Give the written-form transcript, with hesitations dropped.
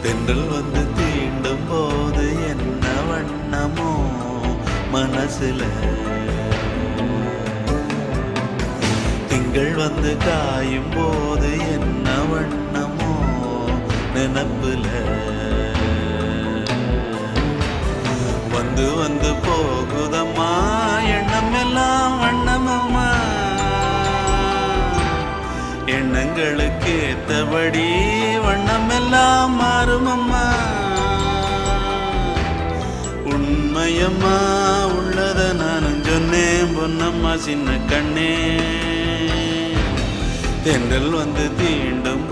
தென்றல் வந்து தீண்டும் போது என்ன வண்ணமோ மனசுல, திங்கள் வந்து காயும் போது என்ன வண்ணமோ நினப்புல, வந்து வந்து போகுதம்மா எண்ணம் எல்லாம் வண்ணமம்மா, எண்ணங்களுக்கு ஏத்தபடி வண்ணம் எல்லாம் மாறுமம்மா. உண்மையம்மா உள்ளத நானும் சொன்னேன் பொன்னம்மா சின்ன கண்ணே, தென்றல் வந்து தீண்டும்